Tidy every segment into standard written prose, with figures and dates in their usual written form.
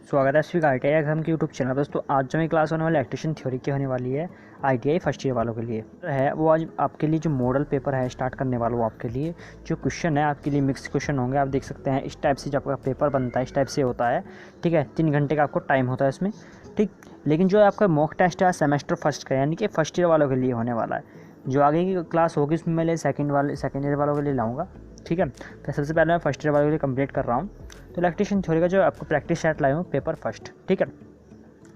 स्वागत है स्वीक ITI exam के यूट्यूब चैनल। दोस्तों आज जो मेरी क्लास होने वाली इलेक्ट्रिशियन थ्योरी की होने वाली है ITI फर्स्ट ईयर वालों के लिए है। वो आज आपके लिए जो मॉडल पेपर है स्टार्ट करने वाला वो आपके लिए जो क्वेश्चन है आपके लिए मिक्स क्वेश्चन होंगे। आप देख सकते हैं इस टाइप से जो आपका पेपर बनता है इस टाइप से होता है। ठीक है, 3 घंटे का आपको टाइम होता है इसमें। ठीक, लेकिन जो आपका मॉक टेस्ट है सेमेस्टर फर्स्ट का यानी कि फर्स्ट ईयर वालों के लिए होने वाला है। जो आगे की क्लास होगी उसमें मैं सेकंड ईयर वालों के लिए लाऊंगा। ठीक है, तो सबसे पहले मैं फर्स्ट ईयर वालों के लिए कंप्लीट कर रहा हूँ। तो इलेक्ट्रिशियन थ्योरी का जो आपको प्रैक्टिस सेट लाया हूँ पेपर फर्स्ट। ठीक है,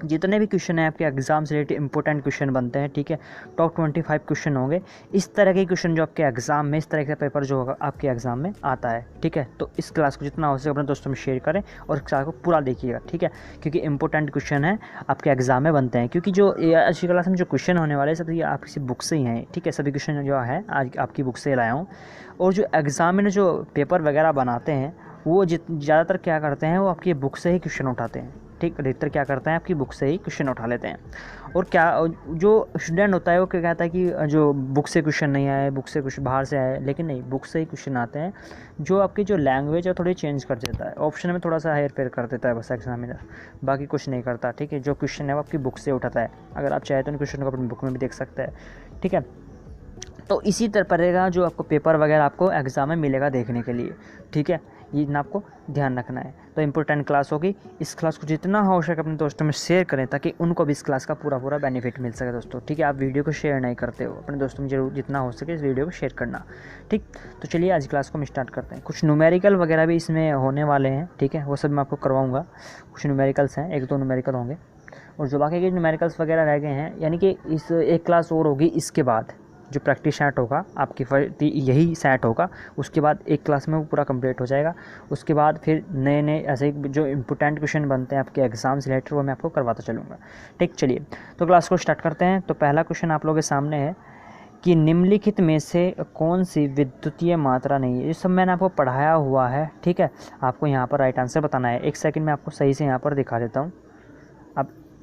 जितने भी क्वेश्चन हैं आपके एग्जाम से रिलेटेड इंपॉर्टेंट क्वेश्चन बनते हैं। ठीक है, टॉप 25 क्वेश्चन होंगे इस तरह के क्वेश्चन जो आपके एग्जाम में, इस तरह का पेपर जो होगा आपके एग्जाम में आता है। ठीक है, तो इस क्लास को जितना हो सके अपने दोस्तों में शेयर करें और क्लास को पूरा देखिएगा। ठीक है, क्योंकि इंपॉर्टेंट क्वेश्चन है आपके एग्जाम में बनते हैं। क्योंकि जो आज की क्लास में जो क्वेश्चन होने वाले हैं सब ये आपकी बुक से ही हैं। ठीक है, सभी क्वेश्चन जो है आज आपकी बुक से लाया हूँ। और जो एग्जाम में जो पेपर वगैरह बनाते हैं वो ज़्यादातर क्या करते हैं, वो आपकी बुक से ही क्वेश्चन उठाते हैं। ठीक, अधिकतर क्या करते हैं आपकी बुक से ही क्वेश्चन उठा लेते हैं। और क्या जो स्टूडेंट होता है वो क्या कहता है कि जो बुक से क्वेश्चन नहीं आए, बुक से कुछ बाहर से आए, लेकिन नहीं, बुक से ही क्वेश्चन आते हैं। जो आपकी जो लैंग्वेज है थोड़ी चेंज कर देता है, ऑप्शन में थोड़ा सा हेर फेर कर देता है बस एग्जामिनर, बाकी कुछ नहीं करता। ठीक है, जो क्वेश्चन है वो आपकी बुक से उठाता है। अगर आप चाहे तो उन क्वेश्चन को अपनी बुक में भी देख सकते हैं। ठीक है, तो इसी तरह पड़ेगा जो आपको पेपर वगैरह आपको एग्ज़ाम में मिलेगा देखने के लिए। ठीक है, ये ना आपको ध्यान रखना है। तो इम्पोर्टेंट क्लास होगी, इस क्लास को जितना हो सके अपने दोस्तों में शेयर करें ताकि उनको भी इस क्लास का पूरा बेनिफिट मिल सके दोस्तों। ठीक है, आप वीडियो को शेयर नहीं करते हो, अपने दोस्तों में जरूर जितना हो सके इस वीडियो को शेयर करना। ठीक, तो चलिए आज क्लास को हम स्टार्ट करते हैं। कुछ न्यूमेरिकल वगैरह भी इसमें होने वाले हैं। ठीक है, वो सब मैं आपको करवाऊँगा। कुछ न्यूमेरिकल्स हैं, 1-2 न्यूमेरिकल होंगे और जो बाकी के न्यूमेरिकल्स वगैरह रह गए हैं, यानी कि इस एक क्लास और होगी इसके बाद जो प्रैक्टिस सेट होगा आपकी यही सेट होगा। उसके बाद एक क्लास में वो पूरा कंप्लीट हो जाएगा। उसके बाद फिर नए नए ऐसे जो इंपॉर्टेंट क्वेश्चन बनते हैं आपके एग्जाम से रिलेटेड वो मैं आपको करवाता चलूँगा। ठीक, चलिए तो क्लास को स्टार्ट करते हैं। तो पहला क्वेश्चन आप लोगों के सामने है कि निम्नलिखित में से कौन सी विद्युतीय मात्रा नहीं है। ये सब मैंने आपको पढ़ाया हुआ है। ठीक है, आपको यहाँ पर राइट आंसर बताना है। एक सेकेंड में आपको सही से यहाँ पर दिखा देता हूँ।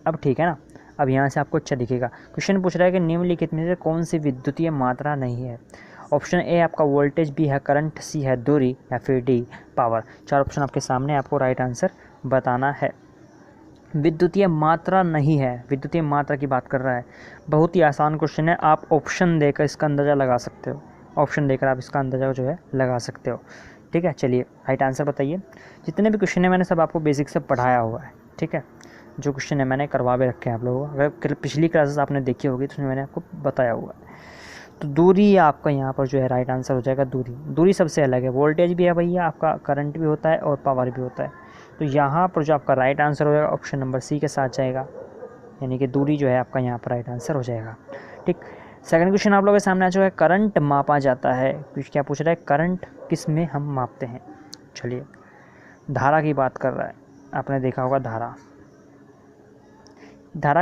अब ठीक है ना, अब यहाँ से आपको अच्छा दिखेगा। क्वेश्चन पूछ रहा है कि निम्नलिखित में से कौन सी विद्युतीय मात्रा नहीं है। ऑप्शन ए आपका वोल्टेज, बी है करंट, सी है दूरी या फिर डी पावर। 4 ऑप्शन आपके सामने, आपको राइट आंसर बताना है। विद्युतीय मात्रा नहीं है, विद्युतीय मात्रा की बात कर रहा है। बहुत ही आसान क्वेश्चन है, आप ऑप्शन देकर इसका अंदाज़ा लगा सकते हो। ऑप्शन देकर आप इसका अंदाज़ा जो है लगा सकते हो। ठीक है, चलिए राइट आंसर बताइए। जितने भी क्वेश्चन है मैंने सब आपको बेसिक से पढ़ाया हुआ है। ठीक है, जो क्वेश्चन है मैंने करवा भी रखे हैं आप लोगों को। अगर पिछली क्लासेस आपने देखी होगी तो उसमें मैंने आपको बताया हुआ है। तो दूरी आपका यहाँ पर जो है राइट आंसर हो जाएगा। दूरी सबसे अलग है। वोल्टेज भी है भैया, आपका करंट भी होता है और पावर भी होता है। तो यहाँ पर जो आपका राइट आंसर हो जाएगा ऑप्शन नंबर सी के साथ जाएगा, यानी कि दूरी जो है आपका यहाँ पर राइट आंसर हो जाएगा। ठीक, सेकंड क्वेश्चन आप लोगों के सामने आ चुका है। करंट मापा जाता है, क्या पूछ रहा है, करंट किस में हम मापते हैं। चलिए, धारा की बात कर रहा है। आपने देखा होगा धारा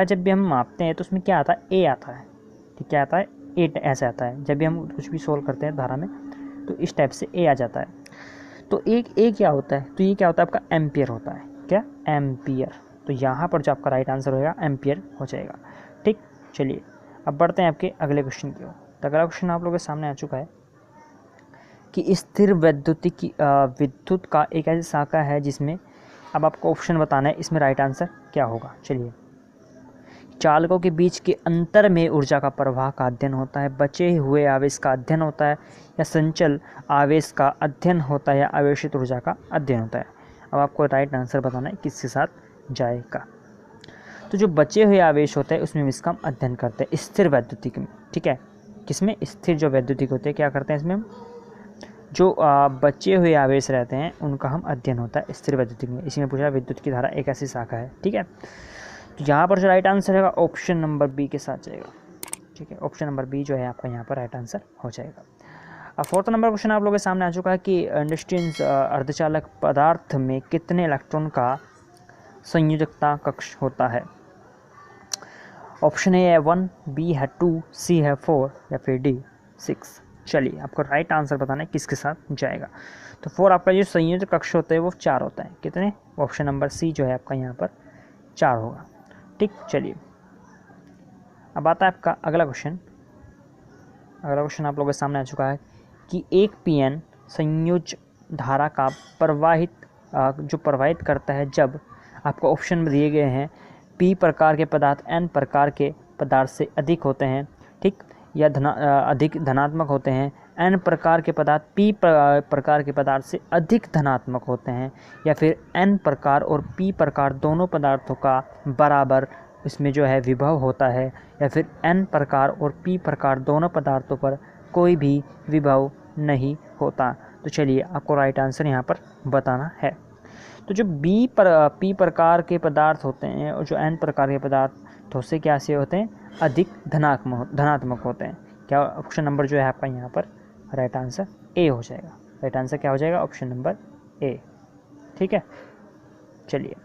जब भी हम मापते हैं तो उसमें क्या आता है, ए आता है। ठीक, क्या आता है, ए ऐसे आता है। जब भी हम कुछ भी सोल्व करते हैं धारा में तो इस टाइप से ए आ जाता है। तो एक ए क्या होता है, तो ये क्या होता है आपका एम्पियर होता है। क्या, एम्पियर। तो यहाँ पर जो आपका राइट आंसर होगा एम्पियर हो जाएगा। ठीक, चलिए अब बढ़ते हैं आपके अगले क्वेश्चन की ओर। तो अगला क्वेश्चन आप लोगों के सामने आ चुका है कि स्थिर विद्युत का एक ऐसी शाखा है जिसमें, अब आपको ऑप्शन बताना है इसमें राइट आंसर क्या होगा। चलिए, चालकों के बीच के अंतर में ऊर्जा का प्रवाह का अध्ययन होता है, बचे हुए आवेश का अध्ययन होता है, या संचल आवेश का अध्ययन होता है, या आवेशित ऊर्जा का अध्ययन होता है। अब आपको राइट आंसर बताना है किसके साथ जाएगा। तो जो बचे हुए आवेश होते हैं उसमें इसका हम अध्ययन करते हैं स्थिर वैद्युतिक में। ठीक है, किसमें, स्थिर जो वैद्युतिक होते हैं क्या करते हैं इसमें हम, जो बचे हुए आवेश रहते हैं उनका हम अध्ययन होता है स्थिर वैद्युतिक में। इसी में पूछा विद्युत की धारा एक ऐसी शाखा है। ठीक है, तो यहाँ पर जो राइट आंसर है ऑप्शन नंबर बी के साथ जाएगा। ठीक है, ऑप्शन नंबर बी जो है आपका यहाँ पर राइट आंसर हो जाएगा। अब फोर्थ नंबर क्वेश्चन आप लोगों के सामने आ चुका है कि इंडस्ट्रियल अर्धचालक पदार्थ में कितने इलेक्ट्रॉन का संयोजकता कक्ष होता है। ऑप्शन ए है 1, बी है 2, सी है 4 या फिर डी 6। चलिए आपको राइट आंसर बताना है किसके साथ जाएगा। तो 4 आपका जो संयोजक कक्ष होता है वो 4 होता है। कितने, ऑप्शन नंबर सी जो है आपका यहाँ पर 4 होगा। ठीक, चलिए अब आता है आपका अगला क्वेश्चन। अगला क्वेश्चन आप लोगों के सामने आ चुका है कि एक पीएन संयोज धारा का प्रवाहित करता है जब आपको ऑप्शन में दिए गए हैं P प्रकार के पदार्थ N प्रकार के पदार्थ से अधिक होते हैं, ठीक, या अधिक धनात्मक होते हैं। N प्रकार के पदार्थ P प्रकार के पदार्थ से अधिक धनात्मक होते हैं, या फिर N प्रकार और P प्रकार दोनों पदार्थों का बराबर इसमें जो है विभव होता है, या फिर N प्रकार और P प्रकार दोनों पदार्थों पर कोई भी विभव नहीं होता। तो चलिए आपको राइट आंसर यहाँ पर बताना है। तो जो P प्रकार के पदार्थ होते हैं और जो N प्रकार के पदार्थ से क्या से होते हैं, अधिक धनात्मक होते हैं। क्या ऑप्शन नंबर जो है आपका यहाँ पर राइट आंसर ए हो जाएगा। राइट आंसर क्या हो जाएगा, ऑप्शन नंबर ए, ठीक है। चलिए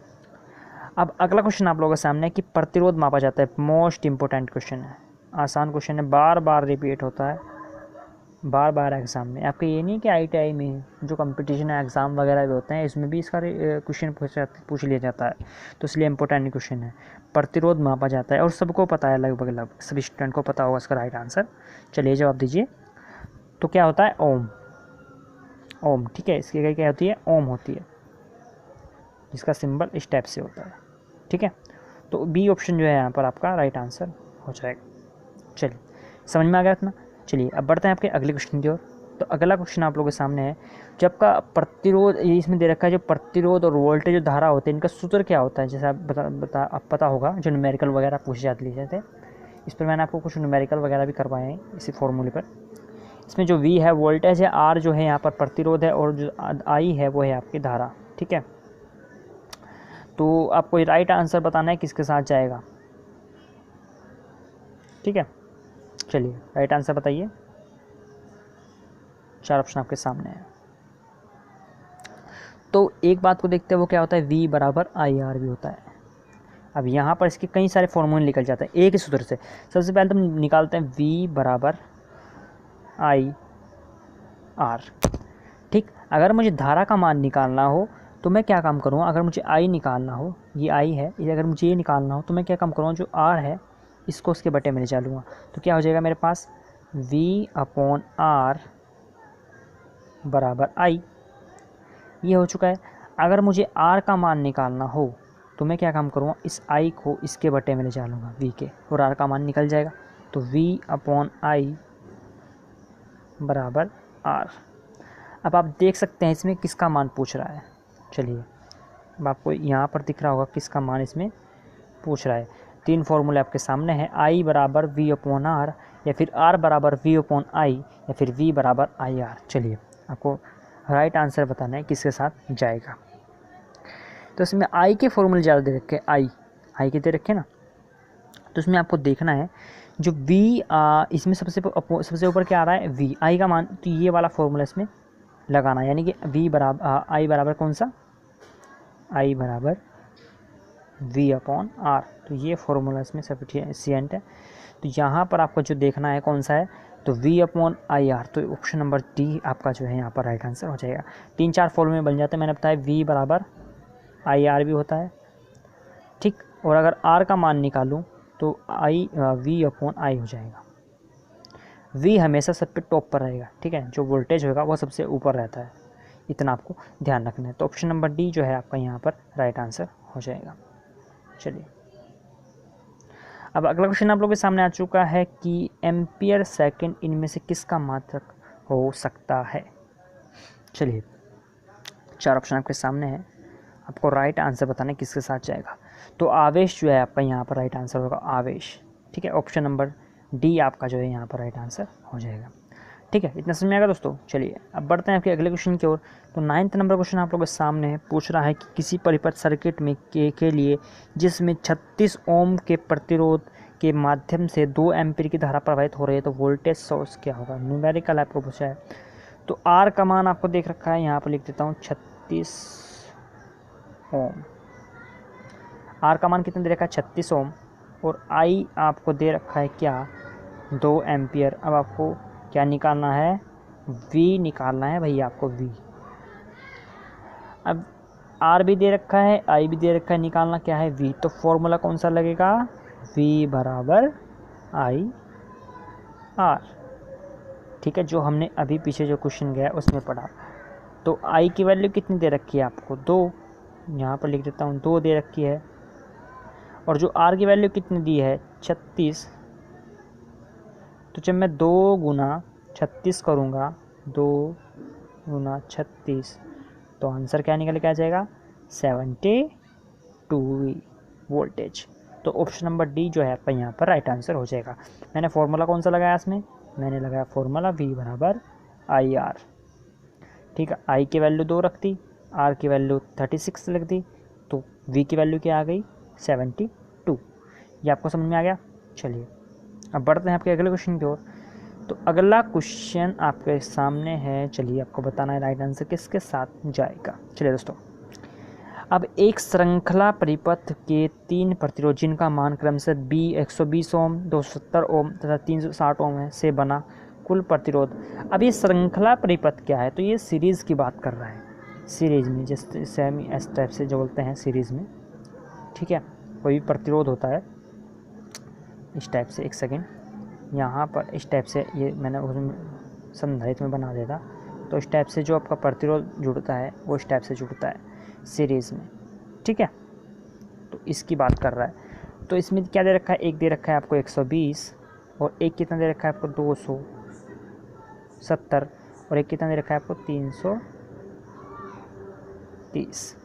अब अगला क्वेश्चन आप लोगों के सामने है कि प्रतिरोध मापा जाता है। मोस्ट इंपॉर्टेंट क्वेश्चन है, आसान क्वेश्चन है, बार बार रिपीट होता है, बार बार एग्ज़ाम में। आपके ये नहीं कि ITI में जो कंपटीशन है एग्ज़ाम वगैरह भी होते हैं, इसमें भी इसका क्वेश्चन पूछ लिया जाता है, तो इसलिए इंपॉर्टेंट क्वेश्चन है। प्रतिरोध मापा जाता है और सबको पता है, लगभग सभी स्टूडेंट को पता होगा इसका राइट आंसर। चलिए जवाब दीजिए। तो क्या होता है, ओम। ओम, ठीक है, इसकी क्या होती है, ओम होती है, जिसका सिंबल इस टाइप से होता है, ठीक है। तो बी ऑप्शन जो है यहाँ पर आपका राइट आंसर हो जाएगा। चलिए समझ में आ गया इतना। चलिए अब बढ़ते हैं आपके अगले क्वेश्चन की ओर। तो अगला क्वेश्चन आप लोगों के सामने है, जब का प्रतिरोध, ये इसमें दे रखा है जो प्रतिरोध और वोल्टेज जो धारा होते हैं इनका सूत्र क्या होता है। जैसे आप पता होगा जो न्यूमेरिकल वगैरह पूछे जाते थे, इस पर मैंने आपको कुछ न्यूमेरिकल वगैरह भी करवाए हैं इसी फॉर्मूले पर। इसमें जो V है वोल्टेज है, R जो है यहाँ पर प्रतिरोध है, और जो I है वो है आपकी धारा, ठीक है। तो आपको राइट आंसर बताना है किसके साथ जाएगा, ठीक है। चलिए राइट आंसर बताइए, 4 ऑप्शन आपके सामने है। तो एक बात को देखते हैं वो क्या होता है, V बराबर IR भी होता है। अब यहाँ पर इसके कई सारे फॉर्मूले निकल जाते हैं एक ही सूत्र से। सबसे पहले तो हम निकालते हैं V बराबर IR, ठीक। अगर मुझे धारा का मान निकालना हो तो मैं क्या काम करूँगा, अगर मुझे I निकालना हो, ये I है, ये अगर मुझे ये निकालना हो तो मैं क्या काम करूँगा, जो R है इसको उसके बटे में ले जा लूँगा। तो क्या हो जाएगा मेरे पास, V/R बराबर I, ये हो चुका है। अगर मुझे R का मान निकालना हो तो मैं क्या काम करूँगा, इस I को इसके बटे में ले जा लूँगा V के, और R का मान निकल जाएगा। तो V/I बराबर R। अब आप देख सकते हैं इसमें किसका मान पूछ रहा है। चलिए अब आपको यहाँ पर दिख रहा होगा किसका मान इसमें पूछ रहा है। 3 फॉर्मूले आपके सामने हैं, I बराबर V/R, या फिर R बराबर V/I, या फिर V बराबर IR। चलिए आपको राइट आंसर बताना है किसके साथ जाएगा। तो इसमें I के फॉर्मूले ज़्यादा दे रखे हैं, I के दे रखे ना, तो इसमें आपको देखना है जो V, इसमें सबसे ऊपर क्या आ रहा है, V, I का मान, तो ये वाला फॉर्मूला इसमें लगाना है, यानी कि V बराबर I बराबर कौन सा, I बराबर V/R। तो ये फॉर्मूला इसमें सफिशिएंट है। तो यहाँ पर आपको जो देखना है कौन सा है, तो V/IR। तो ऑप्शन नंबर डी आपका जो है यहाँ पर राइट आंसर हो जाएगा। 3-4 फॉर्मूले बन जाते हैं, मैंने बताया V बराबर IR भी होता है, ठीक। और अगर R का मान निकालूँ तो V/I हो जाएगा। V हमेशा सब पे टॉप पर रहेगा, ठीक है, जो वोल्टेज होगा वो सबसे ऊपर रहता है, इतना आपको ध्यान रखना है। तो ऑप्शन नंबर डी जो है आपका यहाँ पर राइट आंसर हो जाएगा। चलिए अब अगला क्वेश्चन आप लोगों के सामने आ चुका है कि एम्पियर सेकंड इनमें से किसका मात्रक हो सकता है। चलिए 4 ऑप्शन आपके सामने है, आपको राइट आंसर बताना है किसके साथ जाएगा। तो आवेश जो है आपका यहाँ पर राइट आंसर होगा, आवेश, ठीक है। ऑप्शन नंबर डी आपका जो है यहाँ पर राइट आंसर हो जाएगा, ठीक है। इतना समझ में आएगा दोस्तों। चलिए अब बढ़ते हैं आपके अगले क्वेश्चन की ओर। तो 9th नंबर क्वेश्चन आप लोगों के सामने है, पूछ रहा है कि किसी परिपथ सर्किट में के लिए जिसमें 36 ओम के प्रतिरोध के माध्यम से 2 एम्पीयर की धारा प्रवाहित हो रही है, तो वोल्टेज सोर्स क्या होगा। न्यूमेरिकल आपको पूछा है। तो आर का मान आपको देख रखा है, यहाँ पर लिख देता हूँ 36 ओम। आर का मान कितना दे रखा है, 36 ओम, और आई आपको दे रखा है क्या, 2 एम्पियर। अब आपको क्या निकालना है, V निकालना है भैया आपको, V। अब R भी दे रखा है, I भी दे रखा है, निकालना क्या है, V। तो फॉर्मूला कौन सा लगेगा, V बराबर IR, ठीक है, जो हमने अभी पीछे जो क्वेश्चन गया उसमें पढ़ा। तो I की वैल्यू कितनी दे रखी है आपको, 2, यहाँ पर लिख देता हूँ 2 दे रखी है, और जो आर की वैल्यू कितनी दी है 36। तो जब मैं 2 गुना 36 करूँगा, 2 गुना 36, तो आंसर क्या निकल के आ जाएगा 72 वोल्टेज। तो ऑप्शन नंबर डी जो है आपका यहाँ पर राइट आंसर हो जाएगा। मैंने फॉर्मूला कौन सा लगाया इसमें, मैंने लगाया फॉर्मूला V बराबर IR। ठीक है, I की वैल्यू 2 रख दी, R की वैल्यू 36 रख दी, तो V की वैल्यू क्या आ गई 72। ये आपको समझ में आ गया। चलिए अब बढ़ते हैं आपके अगले क्वेश्चन की ओर। तो अगला क्वेश्चन आपके सामने है, चलिए आपको बताना है राइट आंसर किसके साथ जाएगा। चलिए दोस्तों, अब एक श्रृंखला परिपथ के 3 प्रतिरोध जिनका मान क्रम से 120 ओम, 270 ओम तथा 360 ओम है से बना कुल प्रतिरोध। अब ये श्रृंखला परिपथ क्या है, तो ये सीरीज़ की बात कर रहा है। सीरीज़ में जैसे हम इस टाइप से जो बोलते हैं सीरीज़ में, ठीक है, कोई भी प्रतिरोध होता है इस टाइप से, एक सेकेंड, यहाँ पर इस टाइप से, ये मैंने उसमें संधारित्र में बना देता, तो इस टाइप से जो आपका प्रतिरोध जुड़ता है वो इस टाइप से जुड़ता है सीरीज़ में, ठीक है। तो इसकी बात कर रहा है। तो इसमें क्या दे रखा है, एक दे रखा है आपको 120, और एक कितना दे रखा है आपको 270, और एक कितना दे रखा है आपको 330।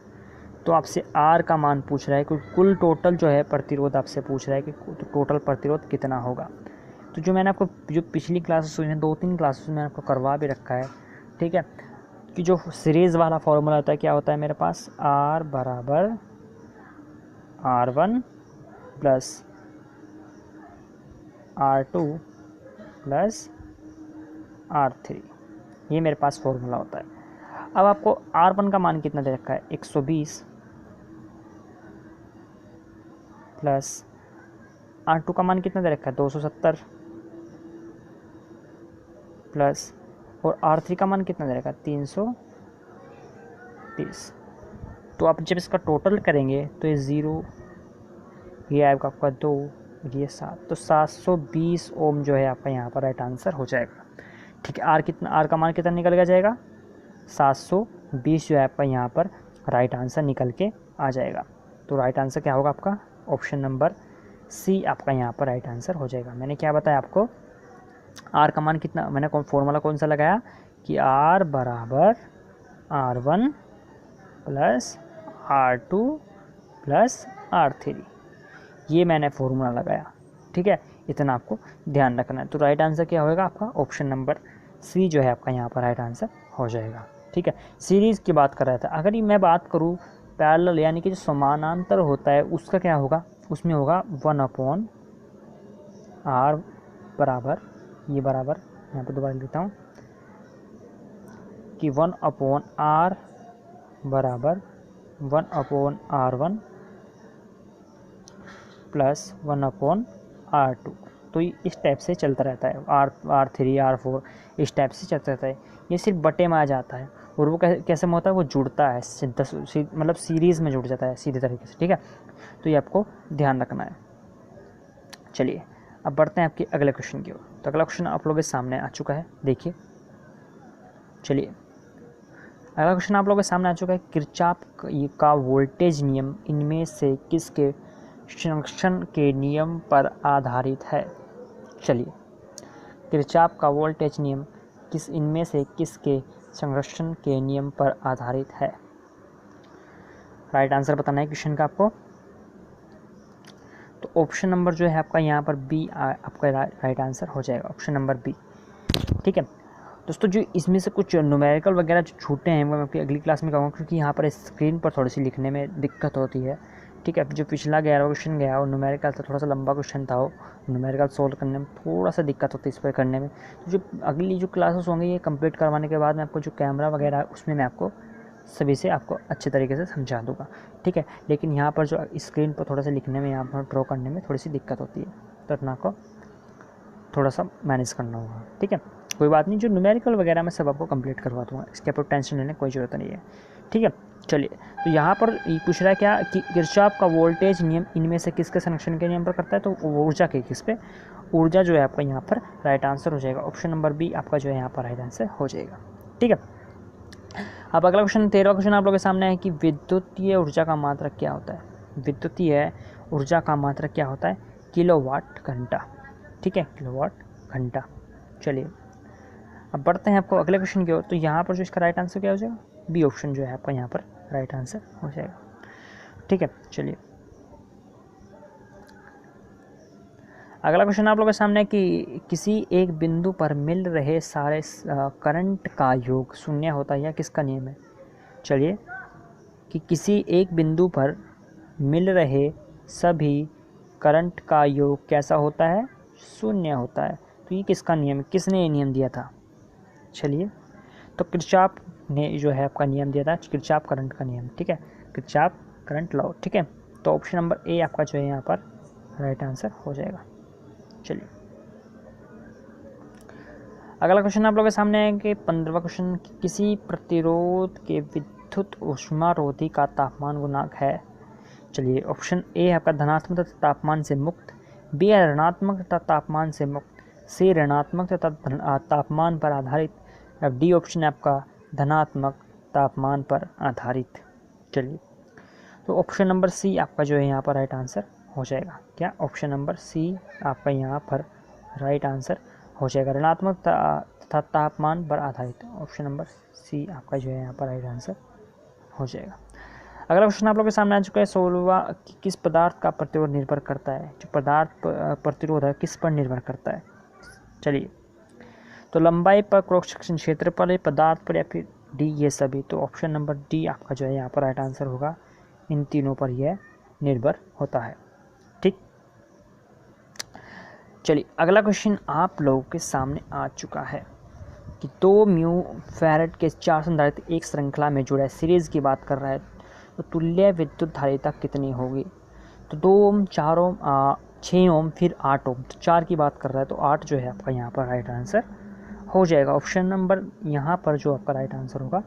तो आपसे आर का मान पूछ रहा है, क्योंकि कुल टोटल जो है प्रतिरोध आपसे पूछ रहा है कि टोटल प्रतिरोध कितना होगा। तो जो मैंने आपको जो पिछली क्लासेस हुई हैं 2-3 क्लासेस में आपको करवा भी रखा है, ठीक है, कि जो सीरीज़ वाला फॉर्मूला होता है क्या होता है मेरे पास, R बराबर R1 plus R2 plus R3, ये मेरे पास फॉर्मूला होता है। अब आपको R1 का मान कितना दे रखा है 120 प्लस R2 का मान कितना दे रखा है 270 प्लस, और R3 का मान कितना दे रखा है 330। तो आप जब इसका टोटल करेंगे तो ये 0, ये आएगा आपका 2, ये 7, तो 720 ओम जो है आपका यहाँ पर राइट आंसर हो जाएगा। ठीक है, आर का मान कितना निकल के जाएगा 720 जो है आपका यहाँ पर राइट आंसर निकल के आ जाएगा। तो राइट आंसर क्या होगा आपका, ऑप्शन नंबर सी आपका यहाँ पर राइट आंसर हो जाएगा। मैंने क्या बताया आपको, आर का मान कितना, मैंने फॉर्मूला कौन सा लगाया कि आर बराबर R1 plus R2 plus R3, ये मैंने फॉर्मूला लगाया। ठीक है, इतना आपको ध्यान रखना है। तो राइट आंसर क्या होगा आपका, ऑप्शन नंबर सी जो है आपका यहाँ पर राइट आंसर हो जाएगा। ठीक है, सीरीज़ की बात कर रहा था। अगर ये मैं बात करूँ पैरेलल यानी कि जो समानांतर होता है उसका क्या होगा, उसमें होगा 1/R बराबर, ये बराबर यहाँ पर दोबारा लिखता हूँ कि 1/R बराबर 1/R1 प्लस 1/R2। तो इस टाइप से चलता रहता है, R3 R4 इस टाइप से चलता रहता है। ये सिर्फ बटे में आ जाता है, और वो कैसे में होता है, वो जुड़ता है मतलब सीरीज़ में जुड़ जाता है सीधे तरीके से। ठीक है, तो ये आपको ध्यान रखना है। चलिए अब बढ़ते हैं आपके अगले क्वेश्चन की ओर। तो अगला क्वेश्चन आप लोगों के सामने आ चुका है, देखिए। चलिए अगला क्वेश्चन आप लोगों के सामने आ चुका है, किरचॉफ का वोल्टेज नियम इनमें से किसके संरक्षण के नियम पर आधारित है। चलिए, किरचॉफ का वोल्टेज नियम इनमें से किसके संरक्षण के नियम पर आधारित है। राइट आंसर बताना है क्वेश्चन का आपको। तो ऑप्शन नंबर जो है आपका यहाँ पर बी आपका राइट आंसर हो जाएगा, ऑप्शन नंबर बी। ठीक है दोस्तों, जो इसमें से कुछ न्यूमेरिकल वगैरह जो छूटे हैं वो मैं आपकी अगली क्लास में कहूँगा, क्योंकि यहाँ पर स्क्रीन पर थोड़ी सी लिखने में दिक्कत होती है। ठीक है, जो पिछला 11वां क्वेश्चन गया और न्यूमेरिकल था, थोड़ा सा लंबा क्वेश्चन था, वो न्यूमेरिकल सोल्व करने में थोड़ा सा दिक्कत होती है इस पर करने में। तो जो अगली जो क्लासेस होंगी ये कंप्लीट करवाने के बाद में आपको जो कैमरा वगैरह है उसमें मैं आपको सभी से आपको अच्छे तरीके से समझा दूँगा। ठीक है, लेकिन यहाँ पर जो स्क्रीन पर थोड़ा सा लिखने में, यहाँ पर ड्रॉ करने में थोड़ी सी दिक्कत होती है, तो अपना को थोड़ा सा मैनेज करना होगा। ठीक है, कोई बात नहीं, जो न्यूमेरिकल वगैरह मैं सब आपको कंप्लीट करवा दूँगा, इसके ऊपर टेंशन लेने की कोई ज़रूरत नहीं है। ठीक है, चलिए, तो यहाँ पर पूछ रहा है क्या कि किरचॉफ का वोल्टेज नियम इनमें से किसके संरक्षण के नियम पर करता है, तो ऊर्जा के किस पे, ऊर्जा जो है आपका यहाँ पर राइट आंसर हो जाएगा, ऑप्शन नंबर बी आपका जो है यहाँ पर राइट आंसर हो जाएगा। ठीक है, अब अगला क्वेश्चन 13वां क्वेश्चन आप लोगों के सामने है कि विद्युतीय ऊर्जा का मात्रक क्या होता है। विद्युतीय ऊर्जा का मात्रक क्या होता है, किलोवाट घंटा। ठीक है, किलोवाट घंटा। चलिए अब बढ़ते हैं आपको अगले क्वेश्चन की ओर। तो यहाँ पर जो इसका राइट आंसर क्या हो जाएगा, बी ऑप्शन जो है आपका यहाँ पर राइट आंसर हो जाएगा। ठीक है, चलिए अगला क्वेश्चन आप लोगों के सामने कि किसी एक बिंदु पर मिल रहे सारे करंट का योग शून्य होता है, या किसका नियम है। चलिए कि किसी एक बिंदु पर मिल रहे सभी करंट का योग कैसा होता है, शून्य होता है। तो ये किसका नियम है, किसने ये नियम दिया था। चलिए तो किरचॉफ ने जो है आपका नियम दिया था, किरचॉफ करंट का नियम। ठीक है, किरचॉफ करंट लॉ। ठीक है, तो ऑप्शन नंबर ए आपका जो है यहाँ पर राइट आंसर हो जाएगा। चलिए अगला क्वेश्चन आप लोगों के सामने है कि 15वां क्वेश्चन, किसी प्रतिरोध के विद्युत ऊष्मारोधी का तापमान गुणांक है। चलिए ऑप्शन ए आपका धनात्मक तथा तापमान से मुक्त, बी ऋणात्मक तथा तापमान से मुक्त, सी ऋणात्मक तथा तापमान पर आधारित, अब डी ऑप्शन है आपका धनात्मक तापमान पर आधारित। चलिए तो ऑप्शन नंबर सी आपका जो है यहाँ पर राइट आंसर हो जाएगा। क्या, ऑप्शन नंबर सी आपका यहाँ पर राइट आंसर हो जाएगा, ऋणात्मक तथा तापमान पर आधारित। ऑप्शन नंबर सी आपका जो है यहाँ पर राइट आंसर हो जाएगा। अगला क्वेश्चन आप लोगों के सामने आ चुका है 16वां, किस पदार्थ का प्रतिरोध निर्भर करता है। जो पदार्थ प्रतिरोध है किस पर निर्भर करता है। चलिए तो लंबाई पर, क्रॉस सेक्शन क्षेत्र पर, पदार्थ पर, या फिर डी ये सभी। तो ऑप्शन नंबर डी आपका जो है यहाँ पर राइट आंसर होगा, इन तीनों पर यह निर्भर होता है। ठीक, चलिए अगला क्वेश्चन आप लोगों के सामने आ चुका है कि 2 म्यू फैराड के 4 संधारित्र एक श्रृंखला में जुड़ा है, सीरीज की बात कर रहा है, तो तुल्य विद्युत धारिता कितनी होगी। तो 2 ओम, 4 ओम, 6 ओम, फिर 8 ओम। तो 4 की बात कर रहा है, तो 8 जो है आपका यहाँ पर राइट आंसर हो जाएगा। ऑप्शन नंबर यहाँ पर जो आपका राइट आंसर होगा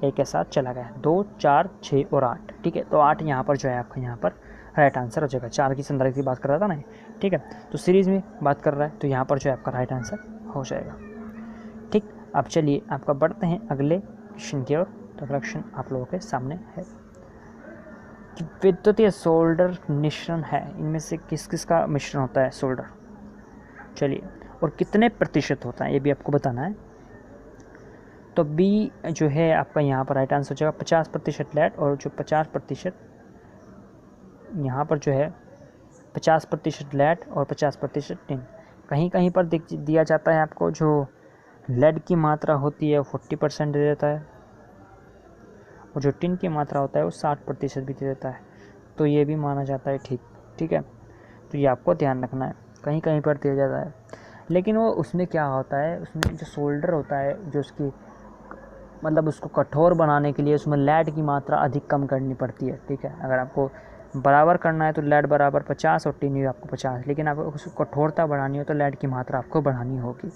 एक के साथ चला गया, 2, 4, 6 और 8। ठीक है, तो 8 यहाँ पर जो है आपका यहाँ पर राइट आंसर हो जाएगा। 4 की संधारित्र की बात कर रहा था ना, ठीक है, तो सीरीज़ में बात कर रहा है, तो यहाँ पर जो है आपका राइट आंसर हो जाएगा। ठीक, अब चलिए आपका बढ़ते हैं अगले क्वेश्चन की ओर। तो अगला क्वेश्चन आप लोगों के सामने है कि विद्युतीय सोल्डर मिश्रण है, इनमें से किस किस का मिश्रण होता है सोल्डर। चलिए और कितने प्रतिशत होता है ये भी आपको बताना है। तो बी जो है आपका यहाँ पर राइट आंसर हो जाएगा 50% लेड, और जो 50% यहाँ पर जो है 50% लेड और 50% टिन। कहीं कहीं पर दिया जाता है आपको जो लेड की मात्रा होती है 40% दे देता है, और जो टिन की मात्रा होता है वो 60% भी दे देता है। तो ये भी माना जाता है ठीक। ठीक है, तो ये आपको ध्यान रखना है, कहीं कहीं पर दिया जाता है, लेकिन वो उसमें क्या होता है, उसमें जो सोल्डर होता है, जो उसकी मतलब उसको कठोर बनाने के लिए उसमें लेड की मात्रा अधिक कम करनी पड़ती है। ठीक है, अगर आपको बराबर करना है तो लेड बराबर 50 और टिन भी आपको 50, लेकिन अगर उसको कठोरता बढ़ानी हो तो लेड की मात्रा आपको बढ़ानी होगी।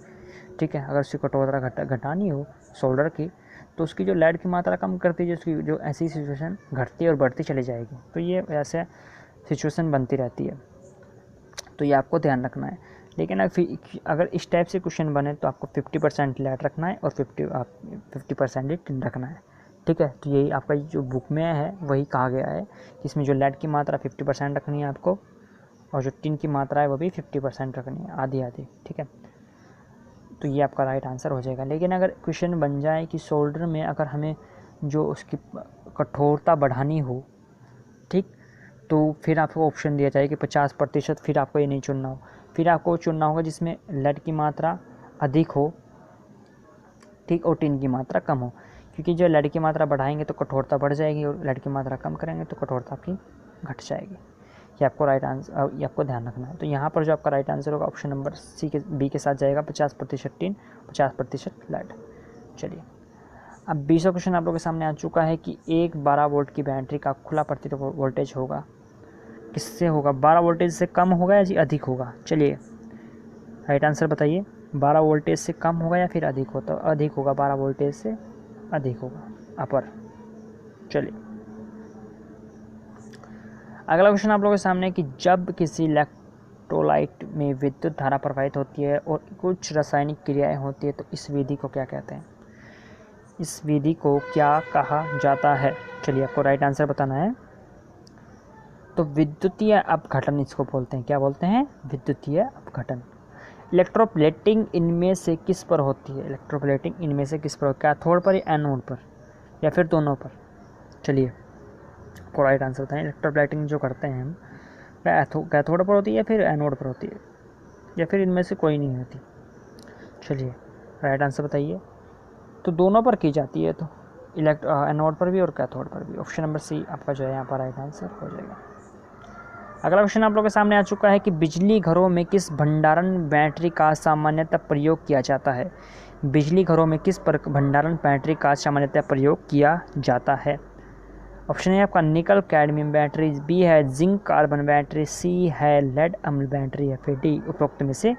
ठीक है, अगर उसकी कठोरता घटानी हो सोल्डर की, तो उसकी जो लेड की मात्रा कम करती है, उसकी जो ऐसी सिचुएशन घटती और बढ़ती चली जाएगी। तो ये ऐसे सिचुएशन बनती रहती है, तो ये आपको ध्यान रखना है। लेकिन अगर इस टाइप से क्वेश्चन बने तो आपको 50% लेड रखना है और 50% ही टिन रखना है। ठीक है, तो यही आपका जो बुक में है वही कहा गया है कि इसमें जो लेड की मात्रा 50% रखनी है आपको, और जो टिन की मात्रा है वो भी 50% रखनी है, आधी आधी। ठीक है, तो ये आपका राइट आंसर हो जाएगा। लेकिन अगर क्वेश्चन बन जाए कि सोल्डर में अगर हमें जो उसकी कठोरता बढ़ानी हो, ठीक, तो फिर आपको ऑप्शन दिया जाए कि 50%, फिर आपको ये नहीं चुनना हो, फिर आपको चुनना होगा जिसमें लेड की मात्रा अधिक हो, ठीक, और टिन की मात्रा कम हो। क्योंकि जो लेड की मात्रा बढ़ाएंगे तो कठोरता बढ़ जाएगी, और लेड की मात्रा कम करेंगे तो कठोरता आपकी घट जाएगी। ये आपको राइट आंसर, ये आपको ध्यान रखना है। तो यहाँ पर जो आपका राइट आंसर होगा ऑप्शन नंबर बी के साथ जाएगा, 50% टिन, 50% लेड। चलिए अब 20वां क्वेश्चन आप लोगों के सामने आ चुका है कि एक 12 वोल्ट की बैटरी का खुला प्रतिरोध वोल्टेज होगा, किससे होगा, 12 वोल्टेज से कम होगा या जी अधिक होगा। चलिए राइट आंसर बताइए, 12 वोल्टेज से कम होगा या फिर अधिक होता, अधिक होगा, 12 वोल्टेज से अधिक होगा, अपर। चलिए अगला क्वेश्चन आप लोगों के सामने कि जब किसी इलेक्ट्रोलाइट में विद्युत धारा प्रवाहित होती है और कुछ रासायनिक क्रियाएं होती है तो इस विधि को क्या कहते हैं। इस विधि को क्या कहा जाता है? चलिए आपको राइट आंसर बताना है। तो विद्युतीय अपघटन इसको बोलते हैं। क्या बोलते हैं? विद्युतीय अपघटन। इलेक्ट्रोप्लेटिंग इनमें से किस पर होती है? इलेक्ट्रोप्लेटिंग इनमें से किस पर? कैथोड पर या एनोड पर या फिर दोनों पर? चलिए आपको राइट आंसर बताएं। इलेक्ट्रोप्लेटिंग जो करते हैं हम, कैथोड पर होती है या फिर एनोड पर होती है या फिर इनमें से कोई नहीं होती? चलिए राइट आंसर बताइए। तो दोनों पर की जाती है, तो एनोड पर भी और कैथोड पर भी। ऑप्शन नंबर सी आपका जो है यहाँ पर राइट आंसर हो जाएगा। अगला क्वेश्चन आप लोगों के सामने आ चुका है कि बिजली घरों में किस भंडारण बैटरी का सामान्यतः प्रयोग किया जाता है? बिजली घरों में किस भंडारण बैटरी का सामान्यतः प्रयोग किया जाता है? ऑप्शन ए आपका निकल कैडमियम बैटरी, बी है जिंक कार्बन बैटरी, सी है लेड अम्ल बैटरी या फिर डी उपरोक्त में से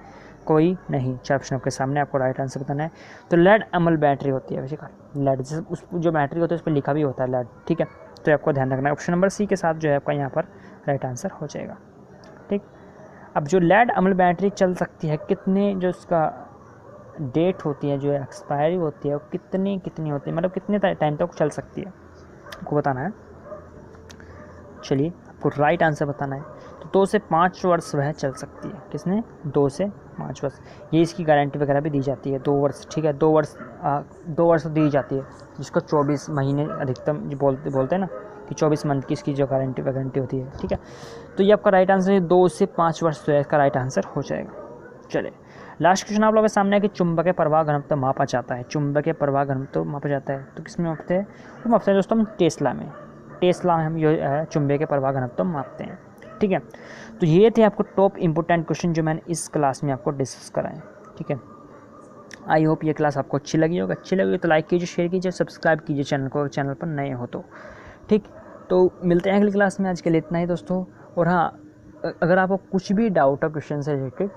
कोई नहीं। चार ऑप्शन आपके सामने, आपको राइट आंसर बताना है। तो लेड अम्ल बैटरी होती है वैसे, लेड उस जो बैटरी होती है उस पर लिखा भी होता है लेड, ठीक है। तो आपको ध्यान रखना है। ऑप्शन नंबर सी के साथ जो है आपका यहाँ पर राइट आंसर हो जाएगा, ठीक। अब जो लेड अम्ल बैटरी चल सकती है, कितने जो उसका डेट होती है, जो एक्सपायरी होती है, वो कितनी होती है, मतलब कितने टाइम तक चल सकती है, आपको बताना है। चलिए आपको राइट आंसर बताना है। तो 2 से 5 वर्ष वह चल सकती है। किसने? 2 से 5 वर्ष। ये इसकी गारंटी वगैरह भी दी जाती है, 2 वर्ष, ठीक है। 2 वर्ष दी जाती है, जिसको 24 महीने अधिकतम बोलते हैं ना कि 24 मंथ की इसकी जो गारंटी होती है, ठीक है। तो ये आपका राइट आंसर है, 2 से 5 वर्ष जो है इसका राइट आंसर हो जाएगा। चलिए लास्ट क्वेश्चन आप लोगों के सामने है कि चुंबकीय प्रवाह घनत्व मापा जाता है। चुंबकीय प्रवाह घनत्व मापा जाता है तो किस में मापते हैं? वो मापते हैं दोस्तों हम टेस्ला में हम ये चुंबकीय प्रवाह घनत्व मापते हैं, ठीक है। तो ये थे आपको टॉप इंपोर्टेंट क्वेश्चन जो मैंने इस क्लास में आपको डिस्कस कराए, ठीक है। आई होप ये क्लास आपको अच्छी लगी होगी। अच्छी लगी तो लाइक कीजिए, शेयर कीजिए, सब्सक्राइब कीजिए चैनल को, चैनल पर नए हो तो, ठीक। तो मिलते हैं अगली क्लास में। आज के लिए इतना ही दोस्तों। और हाँ, अगर आपको कुछ भी डाउट है क्वेश्चन से रिलेटेड,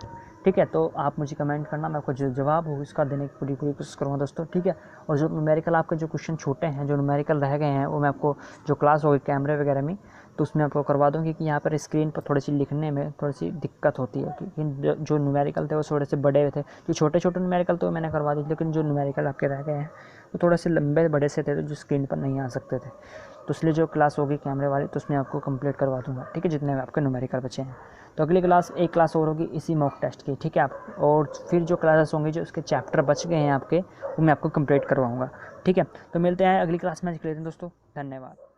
ठीक है, तो आप मुझे कमेंट करना, मैं आपको जो जवाब हो उसका देने की पूरी कोशिश करूँगा दोस्तों, ठीक है। और जो न्यूमेरिकल आपके जो क्वेश्चन छोटे हैं, जो न्यूमेरिकल रह गए हैं, वो मैं आपको जो क्लास होगी कैमरे वगैरह में, तो उसमें आपको करवा दूँगी कि यहाँ पर स्क्रीन पर थोड़ी सी लिखने में थोड़ी सी दिक्कत होती है, क्योंकि जो न्यूमेरिकल थे वो थोड़े से बड़े थे। जो छोटे छोटे न्यूमेरिकल तो मैंने करवा दी, लेकिन जो न्यूमेरिकल आपके रह गए हैं वो थोड़े से लंबे बड़े से थे, तो जो स्क्रीन पर नहीं आ सकते थे। तो इसलिए जो क्लास होगी कैमरे वाली, तो उसमें आपको कंप्लीट करवा दूँगा, ठीक है, जितने आपके न्यूमेरिकल बचे हैं। तो अगली क्लास, एक क्लास और होगी इसी मॉक टेस्ट की, ठीक है आप। और फिर जो क्लासेस होंगी, जो उसके चैप्टर बच गए हैं आपके, वो मैं आपको कंप्लीट करवाऊँगा, ठीक है। तो मिलते हैं अगली क्लास में। आज के लिए दोस्तों धन्यवाद।